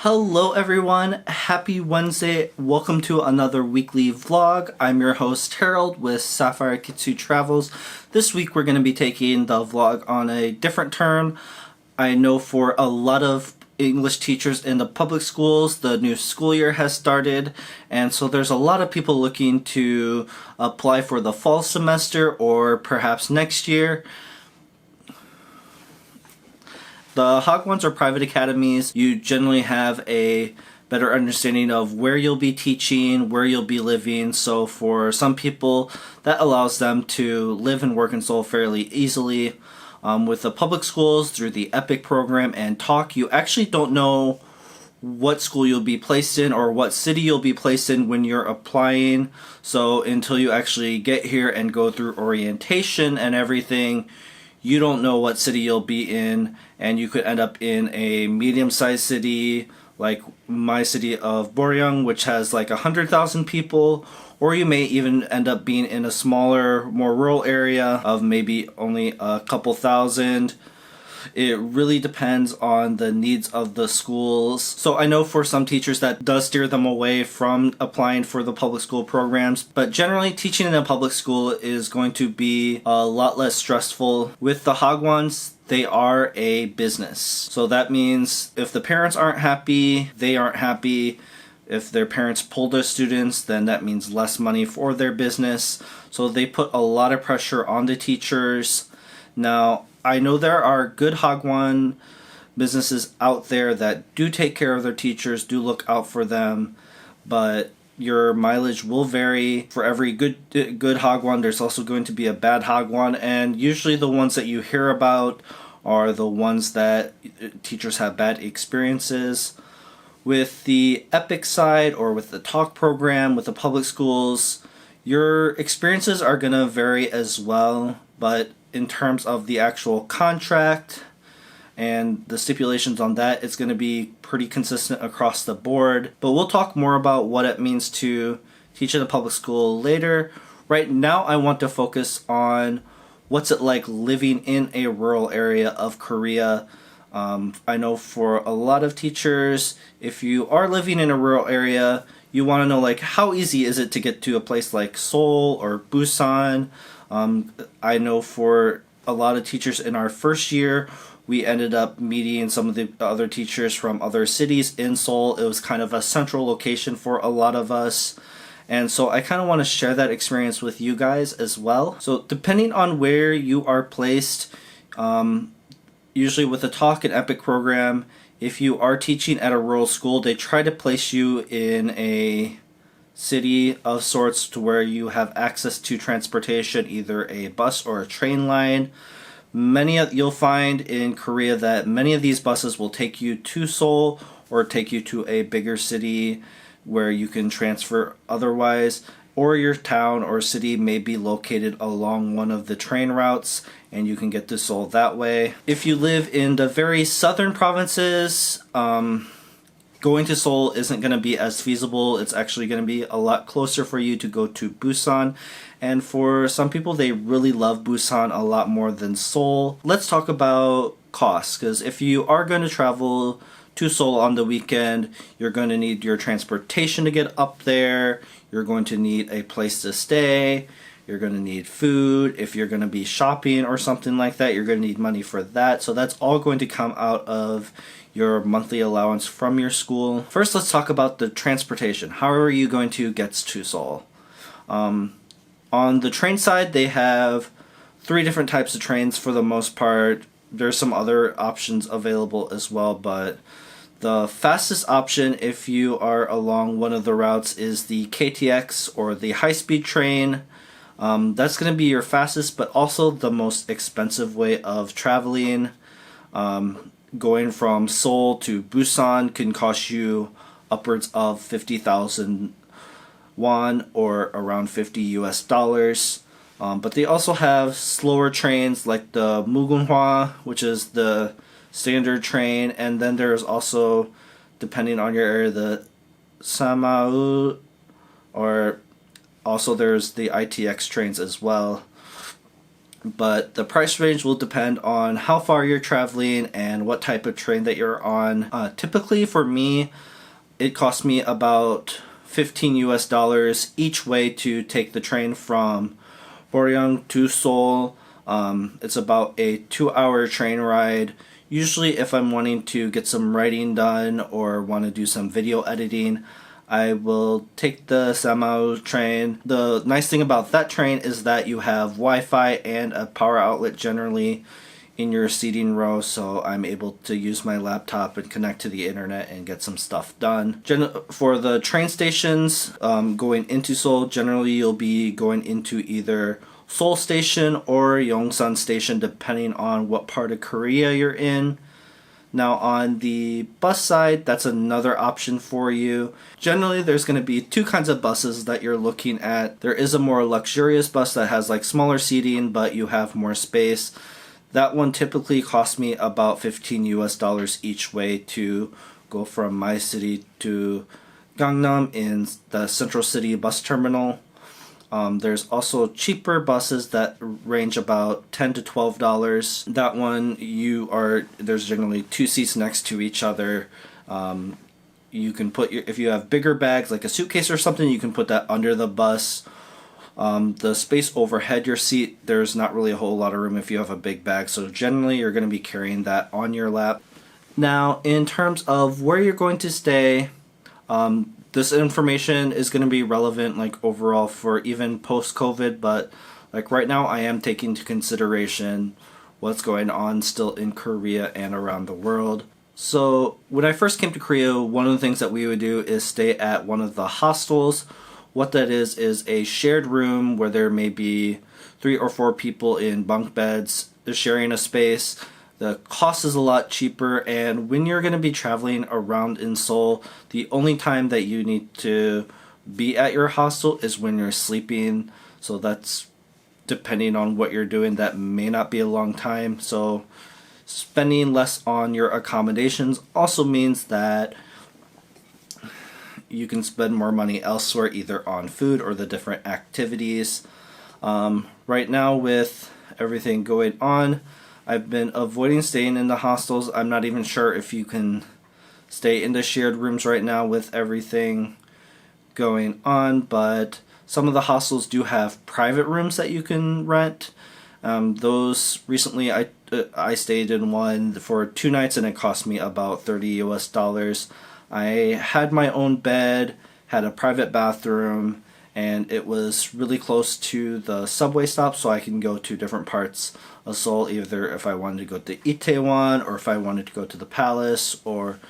Hello everyone, happy Wednesday. Welcome to another weekly vlog. I'm your host Harold with Sapphire Kitsu Travels. This week we're going to be taking the vlog on a different turn. I know for a lot of English teachers in the public schools, the new school year has started, and so there's a lot of people looking to apply for the fall semester or perhaps next year. The Hagwons are private academies. You generally have a better understanding of where you'll be teaching, where you'll be living. So for some people, that allows them to live and work in Seoul fairly easily. With the public schools, through the EPIK program and TALK, you actually don't know what school you'll be placed in or what city you'll be placed in when you're applying. So until you actually get here and go through orientation and everything, you don't know what city you'll be in, and you could end up in a medium-sized city like my city of Boryang, which has like 100,000 people, or you may even end up being in a smaller, more rural area of maybe only a couple thousand. It really depends on the needs of the schools. So I know for some teachers that does steer them away from applying for the public school programs, but generally teaching in a public school is going to be a lot less stressful. With the Hagwons, they are a business. So that means if the parents aren't happy, they aren't happy. If their parents pull their students, then that means less money for their business. So they put a lot of pressure on the teachers. Now, I know there are good Hagwon businesses out there that do take care of their teachers, do look out for them, but your mileage will vary. For every good Hagwon, there's also going to be a bad Hagwon, and usually the ones that you hear about are the ones that teachers have bad experiences. With the EPIK side or with the TALK program, with the public schools, your experiences are going to vary as well, but in terms of the actual contract and the stipulations on that, it's going to be pretty consistent across the board. But we'll talk more about what it means to teach in a public school later. Right now, I want to focus on what's it like living in a rural area of Korea. I know for a lot of teachers, if you are living in a rural area, you want to know like how easy is it to get to a place like Seoul or Busan. I know for a lot of teachers in our first year, we ended up meeting some of the other teachers from other cities in Seoul. It was kind of a central location for a lot of us. And so I kind of want to share that experience with you guys as well. So depending on where you are placed, usually with the TALK and EPIK program, if you are teaching at a rural school, they try to place you in a city of sorts to where you have access to transportation, either a bus or a train line. You'll find in Korea that many of these buses will take you to Seoul or take you to a bigger city where you can transfer otherwise, or your town or city may be located along one of the train routes and you can get to Seoul that way. If you live in the very southern provinces, going to Seoul isn't going to be as feasible. It's actually going to be a lot closer for you to go to Busan. And for some people, they really love Busan a lot more than Seoul. Let's talk about costs, because if you are going to travel to Seoul on the weekend, you're going to need your transportation to get up there. You're going to need a place to stay. You're going to need food. If you're going to be shopping or something like that, you're going to need money for that. So that's all going to come out of your monthly allowance from your school. First, let's talk about the transportation. How are you going to get to Seoul? On the train side, they have 3 different types of trains for the most part. There's some other options available as well, but the fastest option if you are along one of the routes is the KTX or the high-speed train. That's going to be your fastest, but also the most expensive way of traveling. Going from Seoul to Busan can cost you upwards of 50,000 won or around $50 US. But they also have slower trains like the Mugunhwa, which is the standard train, and then there's also, depending on your area, the Samau, or also there's the ITX trains as well. but the price range will depend on how far you're traveling and what type of train that you're on. Typically for me, it cost me about $15 each way to take the train from Boryong to Seoul. It's about a 2-hour train ride. Usually if I'm wanting to get some writing done or want to do some video editing, I will take the Samao train. The nice thing about that train is that you have Wi-Fi and a power outlet generally in your seating row, so I'm able to use my laptop and connect to the internet and get some stuff done. For the train stations going into Seoul, generally you'll be going into either Seoul Station or Yongsan Station depending on what part of Korea you're in. Now on the bus side, that's another option for you. Generally there's going to be two kinds of buses that you're looking at. There is a more luxurious bus that has like smaller seating but you have more space. That one typically cost me about $15 each way to go from my city to Gangnam in the Central City bus terminal. There's also cheaper buses that range about $10 to $12. That one there's generally two seats next to each other. You can put if you have bigger bags like a suitcase or something, you can put that under the bus. The space overhead your seat, there's not really a whole lot of room if you have a big bag, so generally you're going to be carrying that on your lap. Now in terms of where you're going to stay, this information is going to be relevant like overall for even post-COVID, but like right now I am taking into consideration what's going on still in Korea and around the world. So when I first came to Korea, one of the things that we would do is stay at one of the hostels. What that is a shared room where there may be 3 or 4 people in bunk beds sharing a space. The cost is a lot cheaper, and when you're going to be traveling around in Seoul, the only time that you need to be at your hostel is when you're sleeping. So that's depending on what you're doing, that may not be a long time. So spending less on your accommodations also means that you can spend more money elsewhere, either on food or the different activities. Right now with everything going on, I've been avoiding staying in the hostels. I'm not even sure if you can stay in the shared rooms right now with everything going on, but some of the hostels do have private rooms that you can rent. Those recently I stayed in one for 2 nights and it cost me about $30. I had my own bed, had a private bathroom, and it was really close to the subway stop, so I can go to different parts of Seoul, either if I wanted to go to Itaewon or if I wanted to go to the palace, or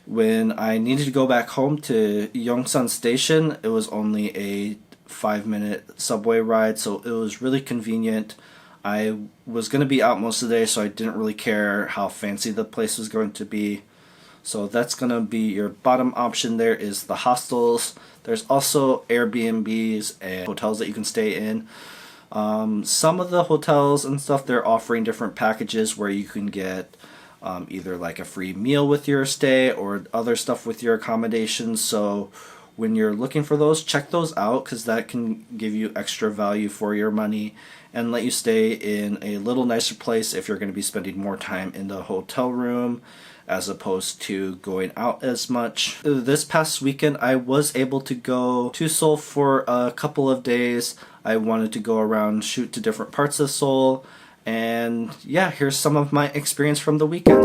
when I needed to go back home to Yongsan Station, it was only a 5-minute subway ride, so it was really convenient. I was going to be out most of the day, so I didn't really care how fancy the place was going to be. So that's going to be your bottom option. There is the hostels. There's also Airbnbs and hotels that you can stay in. Some of the hotels and stuff, they're offering different packages where you can get either like a free meal with your stay or other stuff with your accommodations. So when you're looking for those, check those out, because that can give you extra value for your money and let you stay in a little nicer place if you're going to be spending more time in the hotel room as opposed to going out as much. This past weekend I was able to go to Seoul for a couple of days. I wanted to go around, shoot to different parts of Seoul, and yeah, here's some of my experience from the weekend.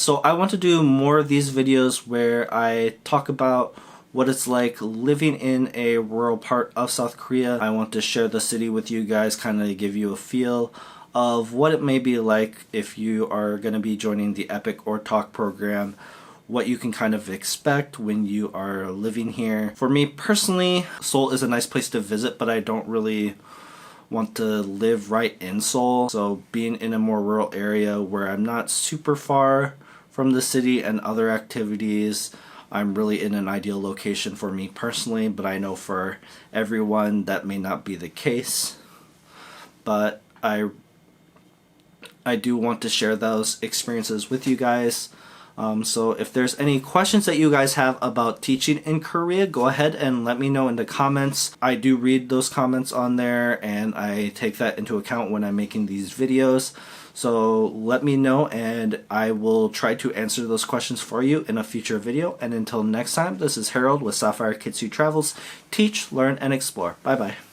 So I want to do more of these videos where I talk about what it's like living in a rural part of South Korea. I want to share the city with you guys, kind of give you a feel of what it may be like if you are going to be joining the EPIK or Talk program, what you can kind of expect when you are living here. For me personally, Seoul is a nice place to visit, but I don't really want to live right in Seoul. So being in a more rural area where I'm not super far from the city and other activities, I'm really in an ideal location for me personally, but I know for everyone that may not be the case. But I do want to share those experiences with you guys. So if there's any questions that you guys have about teaching in Korea, go ahead and let me know in the comments. I do read those comments on there, and I take that into account when I'm making these videos. So let me know, and I will try to answer those questions for you in a future video. And until next time, this is Harold with Sapphire Kids Who Travels. Teach, learn, and explore. Bye bye.